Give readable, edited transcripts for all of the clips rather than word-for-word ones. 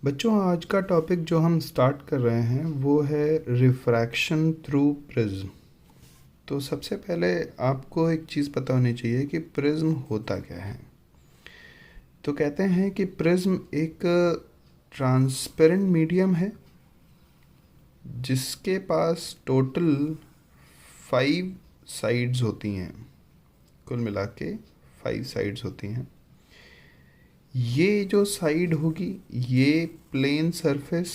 बच्चों, आज का टॉपिक जो हम स्टार्ट कर रहे हैं वो है रिफ्रैक्शन थ्रू प्रिज्म। तो सबसे पहले आपको एक चीज़ पता होनी चाहिए कि प्रिज्म होता क्या है। तो कहते हैं कि प्रिज्म एक ट्रांसपेरेंट मीडियम है जिसके पास टोटल 5 साइड्स होती हैं। कुल मिला के 5 साइड्स होती हैं। ये जो साइड होगी ये प्लेन सरफेस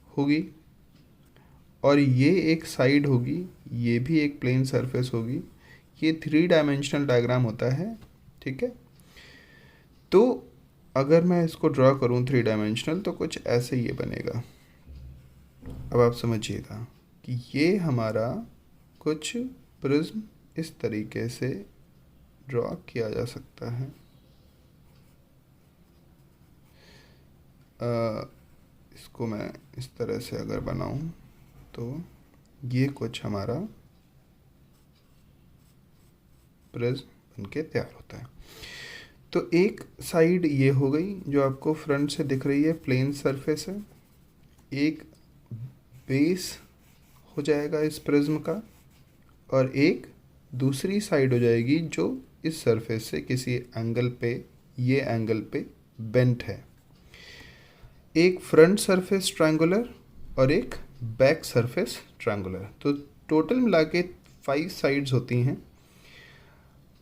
होगी, और ये एक साइड होगी, ये भी एक प्लेन सरफेस होगी। ये 3 डायमेंशनल डायग्राम होता है, ठीक है। तो अगर मैं इसको ड्रॉ करूँ 3 डायमेंशनल तो कुछ ऐसे ये बनेगा। अब आप समझिएगा कि ये हमारा कुछ प्रिज्म इस तरीके से ड्रॉ किया जा सकता है। इसको मैं इस तरह से अगर बनाऊं तो ये कुछ हमारा प्रिज्म बनके तैयार होता है। तो एक साइड ये हो गई जो आपको फ्रंट से दिख रही है, प्लेन सरफेस है। एक बेस हो जाएगा इस प्रिज्म का, और एक दूसरी साइड हो जाएगी जो इस सरफेस से किसी एंगल पे, ये एंगल पे बेंट है। एक फ्रंट सरफेस ट्रायंगुलर और एक बैक सरफेस ट्रायंगुलर। तो टोटल मिला के 5 साइड्स होती हैं।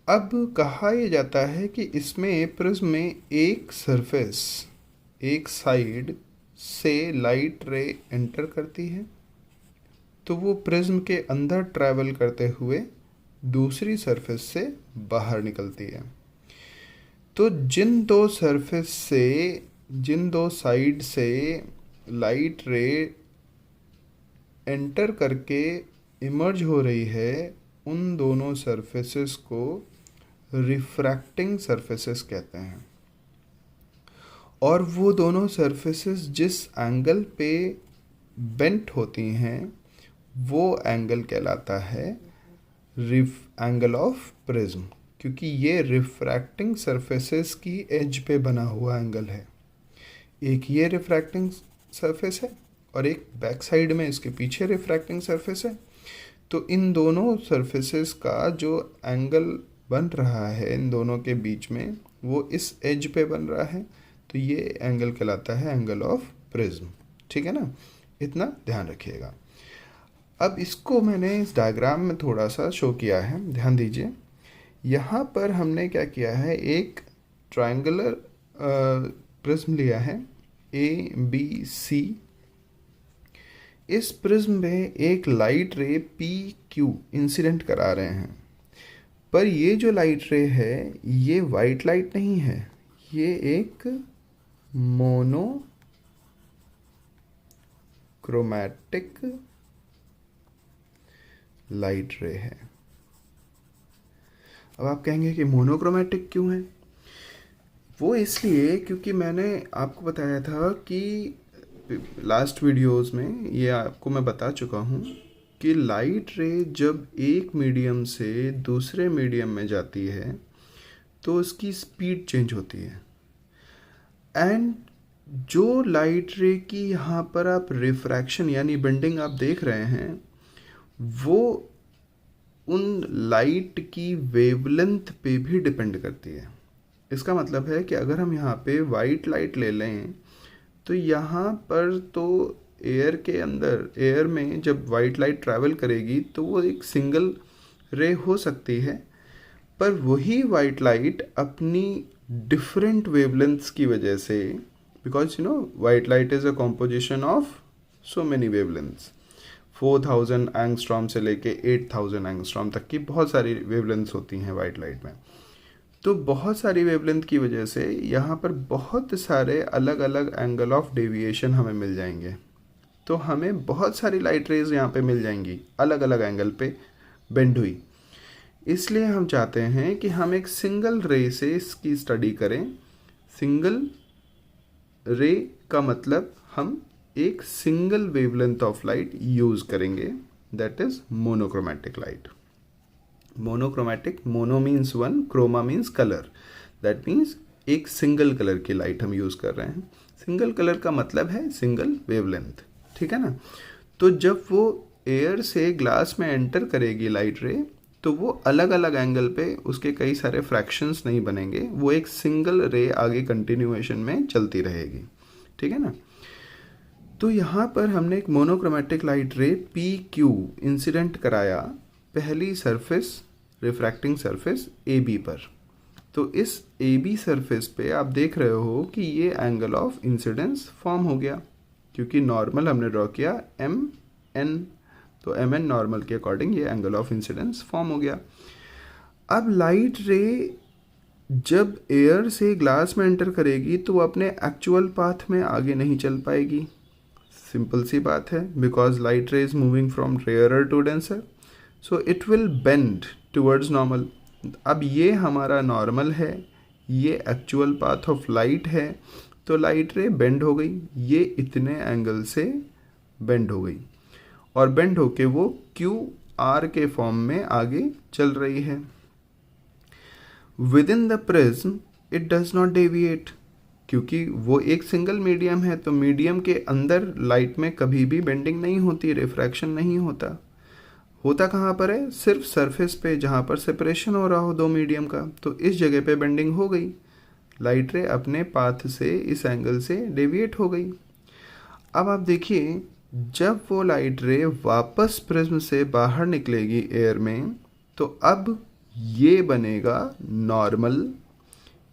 अब कहा यह जाता है कि इसमें प्रिज्म में एक सरफेस, एक साइड से लाइट रे एंटर करती है तो वो प्रिज्म के अंदर ट्रैवल करते हुए दूसरी सरफेस से बाहर निकलती है। तो जिन दो साइड से लाइट रे एंटर करके इमर्ज हो रही है, उन दोनों सरफेसेस को रिफ्रैक्टिंग सरफेसेस कहते हैं। और वो दोनों सरफेसेस जिस एंगल पे बेंट होती हैं वो एंगल कहलाता है एंगल ऑफ प्रिज्म, क्योंकि ये रिफ्रैक्टिंग सरफेसेस की एज पे बना हुआ एंगल है। एक ये रिफ्रैक्टिंग सरफेस है और एक बैक साइड में इसके पीछे रिफ्रैक्टिंग सरफेस है। तो इन दोनों सरफेसेस का जो एंगल बन रहा है इन दोनों के बीच में, वो इस एज पे बन रहा है। तो ये एंगल कहलाता है एंगल ऑफ प्रिज्म, ठीक है ना। इतना ध्यान रखिएगा। अब इसको मैंने इस डायग्राम में थोड़ा सा शो किया है, ध्यान दीजिए। यहाँ पर हमने क्या किया है, एक ट्रायंगुलर प्रिज्म लिया है ABC। इस प्रिज्म में एक लाइट रे PQ इंसिडेंट करा रहे हैं, पर ये जो लाइट रे है ये वाइट लाइट नहीं है, ये एक मोनोक्रोमैटिक लाइट रे है। अब आप कहेंगे कि मोनोक्रोमैटिक क्यों है? वो इसलिए क्योंकि मैंने आपको बताया था कि लास्ट वीडियोस में ये आपको मैं बता चुका हूँ कि लाइट रे जब एक मीडियम से दूसरे मीडियम में जाती है तो उसकी स्पीड चेंज होती है। एंड जो लाइट रे की यहाँ पर आप रिफ्रैक्शन यानी बेंडिंग आप देख रहे हैं, वो उन लाइट की वेवलेंथ पे भी डिपेंड करती है। इसका मतलब है कि अगर हम यहाँ पे वाइट लाइट ले लें तो यहाँ पर तो एयर के अंदर, एयर में जब वाइट लाइट ट्रैवल करेगी तो वो एक सिंगल रे हो सकती है, पर वही वाइट लाइट अपनी डिफरेंट वेवलेंथ्स की वजह से, because white light is a composition of so many wavelengths, 4000 angstrom से लेके 8000 एंगस्ट्रॉम तक की बहुत सारी वेवलेंथ्स होती हैं वाइट लाइट में। तो बहुत सारी वेवलेंथ की वजह से यहाँ पर बहुत सारे अलग अलग एंगल ऑफ डेविएशन हमें मिल जाएंगे। तो हमें बहुत सारी लाइट रेज यहाँ पे मिल जाएंगी अलग अलग एंगल पे बेंड हुई। इसलिए हम चाहते हैं कि हम एक सिंगल रे से इसकी स्टडी करें। सिंगल रे का मतलब हम एक single wavelength of light use करेंगे, that is monochromatic light. Monochromatic, mono means one, chroma means colour, that means एक सिंगल कलर की लाइट हम यूज़ कर रहे हैं। सिंगल कलर का मतलब है सिंगल वेवलेंथ, ठीक है ना। तो जब वो एयर से ग्लास में एंटर करेगी लाइट रे, तो वो अलग अलग एंगल पे उसके कई सारे फ्रैक्शंस नहीं बनेंगे, वो एक सिंगल रे आगे कंटिन्यूएशन में चलती रहेगी, ठीक है ना। तो यहाँ पर हमने एक monochromatic light ray P Q incident कराया पहली surface, refracting surface A B पर। तो इस ए बी सरफेस पे आप देख रहे हो कि ये एंगल ऑफ इंसिडेंस फॉर्म हो गया, क्योंकि नॉर्मल हमने ड्रॉ किया एम एन, तो एम एन नॉर्मल के अकॉर्डिंग ये एंगल ऑफ इंसिडेंस फॉर्म हो गया। अब लाइट रे जब एयर से ग्लास में एंटर करेगी तो वो अपने एक्चुअल पाथ में आगे नहीं चल पाएगी। सिंपल सी बात है, because light ray is moving from rarer to denser, so it will bend towards normal. अब ये हमारा नॉर्मल है, ये एक्चुअल पाथ ऑफ लाइट है, तो लाइट रे बेंड हो गई, ये इतने एंगल से बेंड हो गई और बेंड होके वो क्यू आर के फॉर्म में आगे चल रही है। With in the prism it does not deviate, क्योंकि वो एक सिंगल मीडियम है, तो मीडियम के अंदर लाइट में कभी भी बेंडिंग नहीं होती, रिफ्रैक्शन नहीं होता। होता कहाँ पर है? सिर्फ सरफेस पे, जहाँ पर सेपरेशन हो रहा हो दो मीडियम का, तो इस जगह पे बेंडिंग हो गई, लाइट रे अपने पाथ से इस एंगल से डेविएट हो गई। अब आप देखिए, जब वो लाइट रे वापस प्रिज्म से बाहर निकलेगी एयर में, तो अब ये बनेगा नॉर्मल,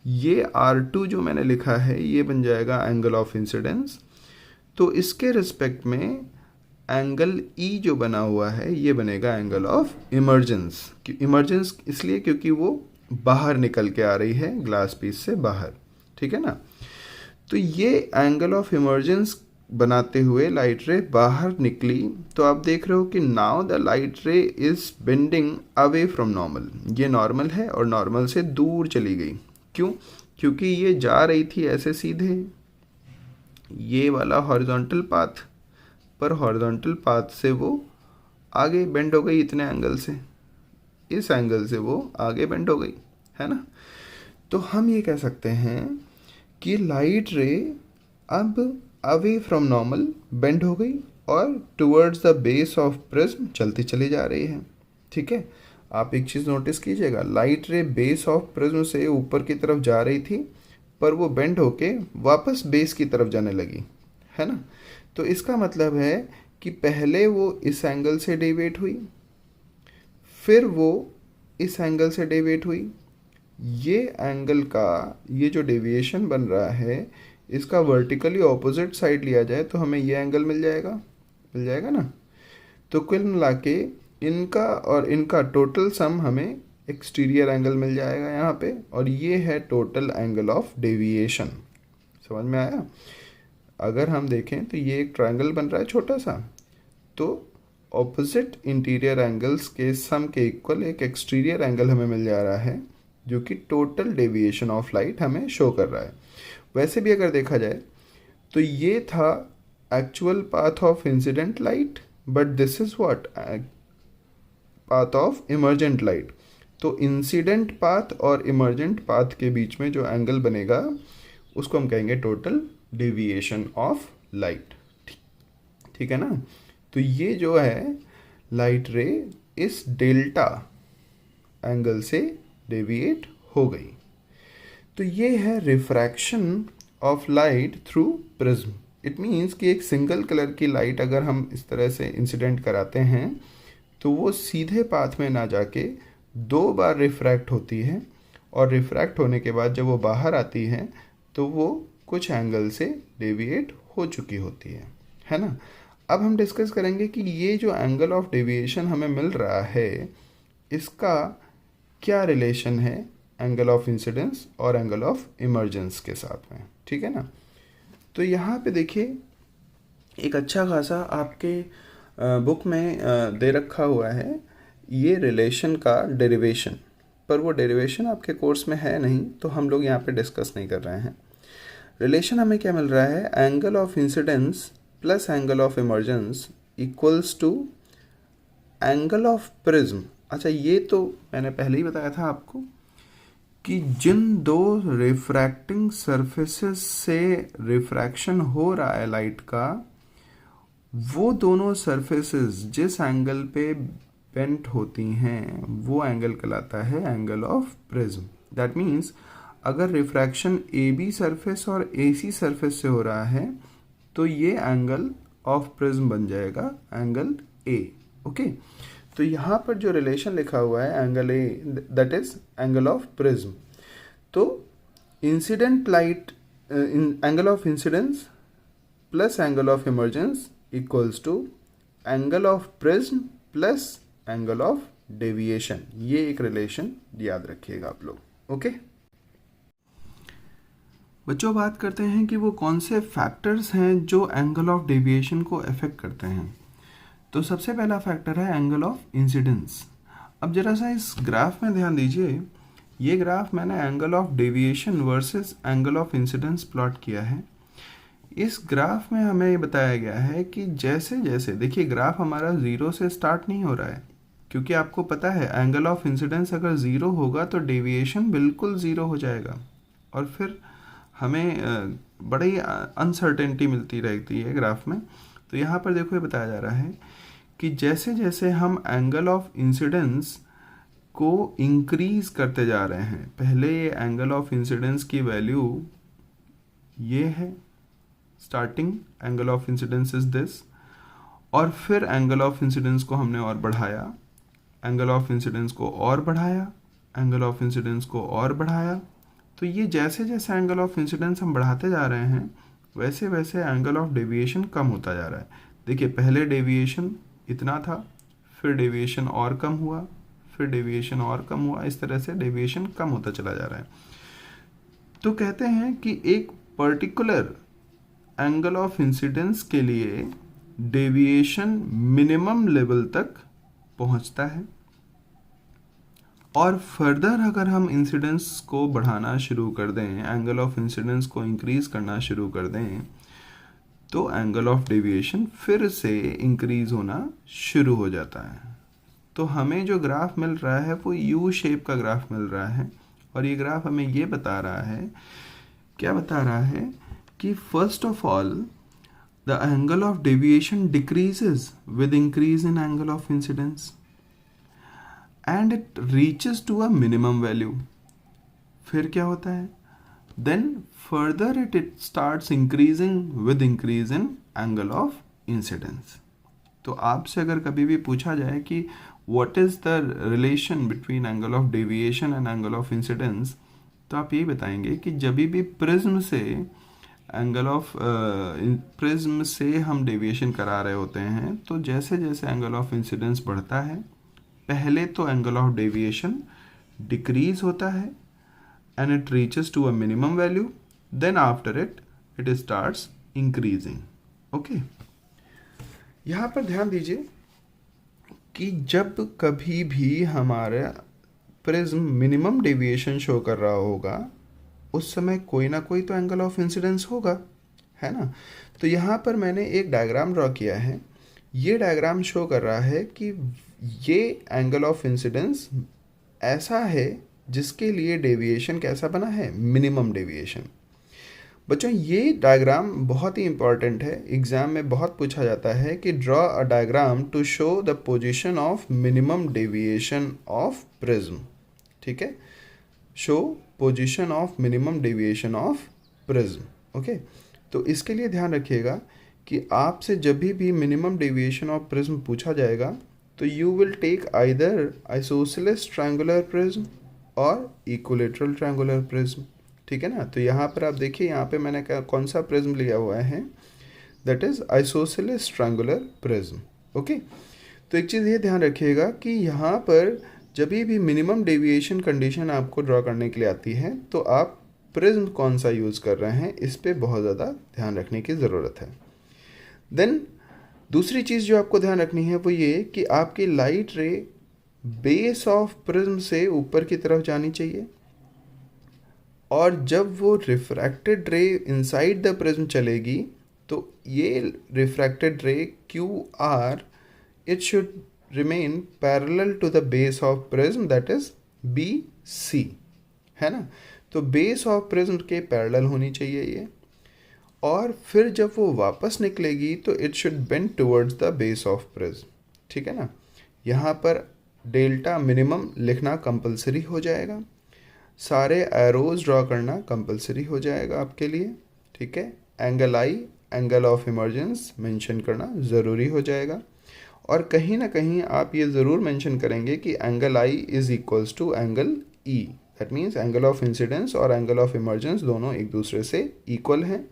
ये R2 जो मैंने लिखा है ये बन जाएगा एंगल ऑफ इंसिडेंस। तो इसके रिस्पेक्ट में एंगल E जो बना हुआ है ये बनेगा एंगल ऑफ इमर्जेंस। इमर्जेंस इसलिए क्योंकि वो बाहर निकल के आ रही है ग्लास पीस से बाहर, ठीक है ना। तो ये एंगल ऑफ इमर्जेंस बनाते हुए लाइट रे बाहर निकली, तो आप देख रहे हो कि now the light ray is bending away from normal. ये नॉर्मल है और नॉर्मल से दूर चली गई। क्यों? क्योंकि ये जा रही थी ऐसे सीधे ये वाला हॉरिजॉन्टल पाथ, पर हॉरिजॉन्टल पाथ से वो आगे बेंड हो गई इतने एंगल से, इस एंगल से वो आगे बेंड हो गई, है ना। तो हम ये कह सकते हैं कि लाइट रे अब अवे फ्रॉम नॉर्मल बेंड हो गई और towards the base of prism चलती चली जा रही है, ठीक है। आप एक चीज़ नोटिस कीजिएगा, लाइट रे बेस ऑफ प्रिज्म से ऊपर की तरफ जा रही थी, पर वो बेंड होके वापस बेस की तरफ जाने लगी, है ना। तो इसका मतलब है कि पहले वो इस एंगल से डेविएट हुई, फिर वो इस एंगल से डेविएट हुई। ये एंगल का ये जो डेविएशन बन रहा है, इसका वर्टिकली ऑपोजिट साइड लिया जाए तो हमें ये एंगल मिल जाएगा ना। तो कुल मिला के इनका और इनका टोटल सम हमें एक्सटीरियर एंगल मिल जाएगा यहाँ पे, और ये है टोटल एंगल ऑफ डेविएशन। समझ में आया? अगर हम देखें तो ये एक ट्रायंगल बन रहा है छोटा सा, तो ऑपोजिट इंटीरियर एंगल्स के सम के इक्वल एक एक्सटीरियर एंगल हमें मिल जा रहा है, जो कि टोटल डेविएशन ऑफ लाइट हमें शो कर रहा है। वैसे भी अगर देखा जाए तो ये था actual path of incident light, but this is what path of emergent light. तो इंसिडेंट पाथ और इमर्जेंट पाथ के बीच में जो एंगल बनेगा उसको हम कहेंगे टोटल डेविएशन ऑफ लाइट, ठीक है ना। तो ये जो है लाइट रे इस डेल्टा एंगल से डेविएट हो गई। तो ये है refraction of light through prism. It means कि एक सिंगल कलर की लाइट अगर हम इस तरह से इंसिडेंट कराते हैं तो वो सीधे पाथ में ना जाके 2 बार रिफ्रैक्ट होती है, और रिफ्रैक्ट होने के बाद जब वो बाहर आती है तो वो कुछ एंगल से डेविएट हो चुकी होती है ना। अब हम डिस्कस करेंगे कि ये जो एंगल ऑफ डेविएशन हमें मिल रहा है इसका क्या रिलेशन है एंगल ऑफ इंसिडेंस और एंगल ऑफ इमर्जेंस के साथ में, ठीक है ना। तो यहाँ पे देखिए एक अच्छा खासा आपके बुक में दे रखा हुआ है ये रिलेशन का डेरिवेशन, पर वो डेरिवेशन आपके कोर्स में है नहीं, तो हम लोग यहाँ पे डिस्कस नहीं कर रहे हैं। रिलेशन हमें क्या मिल रहा है? Angle of incidence plus angle of emergence equals to angle of prism. अच्छा, ये तो मैंने पहले ही बताया था आपको कि जिन दो रिफ्रैक्टिंग सरफेसेस से रिफ्रैक्शन हो रहा है लाइट का, वो दोनों सरफेसेस जिस एंगल पे बेंट होती हैं वो एंगल कहलाता है angle of prism. That means अगर रिफ्रैक्शन ए बी सरफेस और ए सी सरफेस से हो रहा है तो ये एंगल ऑफ प्रिज्म बन जाएगा एंगल ए। ओके, तो यहाँ पर जो रिलेशन लिखा हुआ है angle A, that is angle of prism. तो incident light, angle of incidence plus angle of emergence equals to angle of prism plus angle of deviation. ये एक रिलेशन याद रखिएगा आप लोग। ओके बच्चों, बात करते हैं कि वो कौन से फैक्टर्स हैं जो एंगल ऑफ डेविएशन को अफेक्ट करते हैं। तो सबसे पहला फैक्टर है एंगल ऑफ इंसिडेंस। अब जरा सा इस ग्राफ में ध्यान दीजिए। ये ग्राफ मैंने angle of deviation versus angle of incidence plot किया है। इस ग्राफ में हमें ये बताया गया है कि जैसे जैसे, देखिए ग्राफ हमारा ज़ीरो से स्टार्ट नहीं हो रहा है, क्योंकि आपको पता है एंगल ऑफ इंसिडेंस अगर ज़ीरो होगा तो डेविएशन बिल्कुल ज़ीरो हो जाएगा और फिर हमें बड़ी अनसर्टेनिटी मिलती रहती है ग्राफ में। तो यहाँ पर देखो ये बताया जा रहा है कि जैसे जैसे हम एंगल ऑफ इंसिडेंस को इंक्रीज करते जा रहे हैं, पहले ये एंगल ऑफ इंसिडेंस की वैल्यू ये है, starting angle of incidence is this, और फिर एंगल ऑफ इंसिडेंस को हमने और बढ़ाया, एंगल ऑफ इंसिडेंस को और बढ़ाया, एंगल ऑफ इंसिडेंस को और बढ़ाया। तो ये जैसे जैसे एंगल ऑफ इंसिडेंस हम बढ़ाते जा रहे हैं वैसे वैसे एंगल ऑफ डेविएशन कम होता जा रहा है। देखिए पहले डेविएशन इतना था, फिर डेविएशन और कम हुआ, फिर डेविएशन और कम हुआ, इस तरह से डेविएशन कम होता चला जा रहा है। तो कहते हैं कि एक पर्टिकुलर एंगल ऑफ इंसिडेंस के लिए डेविएशन मिनिमम लेवल तक पहुंचता है और फर्दर अगर हम इंसिडेंस को बढ़ाना शुरू कर दें, एंगल ऑफ इंसिडेंस को इंक्रीज करना शुरू कर दें, तो एंगल ऑफ डेविएशन फिर से इंक्रीज होना शुरू हो जाता है। तो हमें जो ग्राफ मिल रहा है वो यू शेप का ग्राफ मिल रहा है और ये ग्राफ हमें ये बता रहा है, क्या बता रहा है कि first of all the angle of deviation decreases with increase in angle of incidence and it reaches to a minimum value। फिर क्या होता है, then further it starts increasing with increase in angle of incidence। तो आपसे अगर कभी भी पूछा जाए कि what is the relation between angle of deviation and angle of incidence, तो आप ये बताएंगे कि जब भी प्रिज्म से एंगल ऑफ प्रिज्म से हम डेविएशन करा रहे होते हैं तो जैसे जैसे एंगल ऑफ इंसिडेंस बढ़ता है, पहले तो एंगल ऑफ डेविएशन डिक्रीज होता है and it reaches to a minimum value, then after it starts increasing. Okay, यहाँ पर ध्यान दीजिए कि जब कभी भी हमारा प्रिज्म मिनिमम डेविएशन शो कर रहा होगा उस समय कोई ना कोई तो एंगल ऑफ इंसिडेंस होगा, है ना। तो यहाँ पर मैंने एक डायग्राम ड्रॉ किया है। ये डायग्राम शो कर रहा है कि ये एंगल ऑफ इंसिडेंस ऐसा है जिसके लिए डेविएशन कैसा बना है, मिनिमम डेविएशन। बच्चों ये डायग्राम बहुत ही इंपॉर्टेंट है, एग्जाम में बहुत पूछा जाता है कि draw a diagram to show the position of minimum deviation of prism. ठीक है, show position of minimum deviation of prism. Okay, तो इसके लिए ध्यान रखिएगा कि आपसे जब भी मिनिमम डेविएशन ऑफ प्रिज्म पूछा जाएगा तो you will take either isosceles triangular prism और इक्विलैटरल ट्रायंगुलर प्रिज्म। ठीक है ना। तो यहाँ पर आप देखिए, यहाँ पे मैंने कौन सा प्रिज्म लिया हुआ है, that is isosceles triangular prism. Okay, तो एक चीज़ ये ध्यान रखिएगा कि यहाँ पर जब भी मिनिमम डेविएशन कंडीशन आपको ड्रॉ करने के लिए आती है तो आप प्रिज्म कौन सा यूज़ कर रहे हैं इस पर बहुत ज़्यादा ध्यान रखने की ज़रूरत है। देन दूसरी चीज़ जो आपको ध्यान रखनी है वो ये कि आपकी लाइट रे बेस ऑफ प्रिज्म से ऊपर की तरफ जानी चाहिए और जब वो रिफ्रैक्टेड रे इनसाइड द प्रिज्म चलेगी तो ये refracted ray QR it should remain parallel to the base of prism, that is BC। है ना। तो बेस ऑफ प्रिज्म के पैरेलल होनी चाहिए ये, और फिर जब वो वापस निकलेगी तो it should bend towards the base of prism, ठीक है ना। यहाँ पर डेल्टा मिनिमम लिखना कंपलसरी हो जाएगा, सारे एरोज ड्रॉ करना कंपलसरी हो जाएगा आपके लिए, ठीक है। Angle I, angle of emergence mention करना ज़रूरी हो जाएगा, और कहीं ना कहीं आप ये ज़रूर मेंशन करेंगे कि angle I is equals to angle E, that means angle of incidence और एंगल ऑफ इमर्जेंस दोनों एक दूसरे से इक्वल हैं।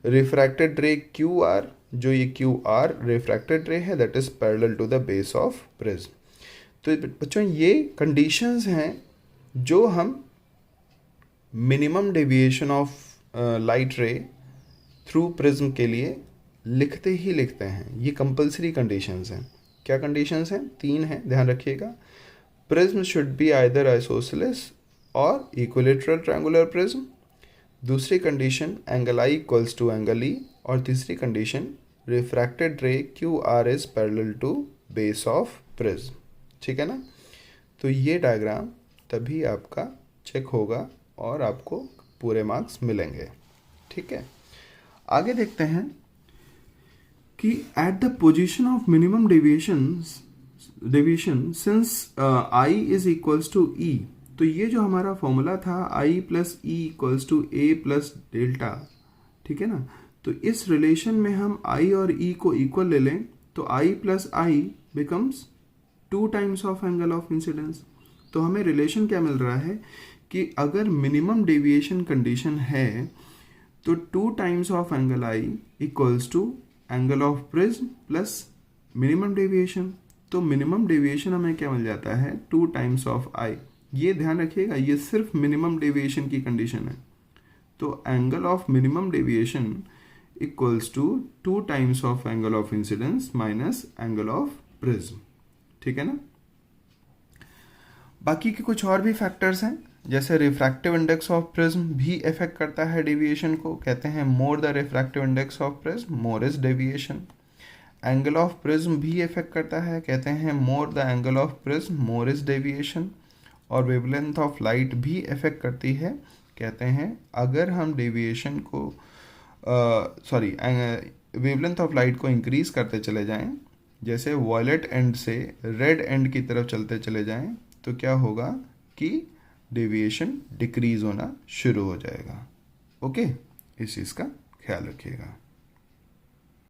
रिफ्रैक्टेड रे क्यू आर, जो ये क्यू आर रिफ्रैक्टेड रे है, that is parallel to the base of prism. तो बच्चों ये कंडीशंस हैं जो हम minimum deviation of light ray through prism के लिए लिखते ही लिखते हैं। ये कंपलसरी कंडीशंस हैं। क्या कंडीशंस हैं? 3 हैं, ध्यान रखिएगा। Prism should be either isosceles और इक्विलेटरल ट्रायंगुलर प्रिज्म। दूसरी condition angle I equals to angle E, और तीसरी condition refracted ray Q R is parallel to base of prism, ठीक है ना। तो ये डायग्राम तभी आपका चेक होगा और आपको पूरे मार्क्स मिलेंगे, ठीक है। आगे देखते हैं कि at the position of minimum deviation since i is equals to e, तो ये जो हमारा फॉर्मूला था i plus e equals to A plus delta, ठीक है ना। तो इस रिलेशन में हम आई और ई को इक्वल ले लें तो i plus i becomes 2 times of angle of incidence. तो हमें रिलेशन क्या मिल रहा है कि अगर मिनिमम डेविएशन कंडीशन है तो 2 times of angle I equals to angle of prism plus minimum deviation. तो मिनिमम डेविएशन हमें क्या मिल जाता है? 2 टाइम्स ऑफ आई। ये ध्यान रखिएगा, ये सिर्फ मिनिमम डेविएशन की कंडीशन है। तो angle of minimum deviation equals to 2 times of angle of incidence minus angle of prism, ठीक है ना। बाकी के कुछ और भी फैक्टर्स हैं, जैसे रिफ्रैक्टिव इंडेक्स ऑफ प्रिज्म भी इफेक्ट करता है डेविएशन को। कहते हैं more the refractive index of prism more is deviation. Angle of prism भी इफेक्ट करता है, कहते हैं more the angle of prism more is deviation. और वेवलेंथ ऑफ लाइट भी इफेक्ट करती है, कहते हैं अगर हम डेविएशन को वेवलेंथ ऑफ लाइट को इंक्रीज करते चले जाएं, जैसे वॉयलेट एंड से रेड एंड की तरफ चलते चले जाएं, तो क्या होगा कि डेविएशन डिक्रीज होना शुरू हो जाएगा। ओके, इस चीज़ का ख्याल रखिएगा।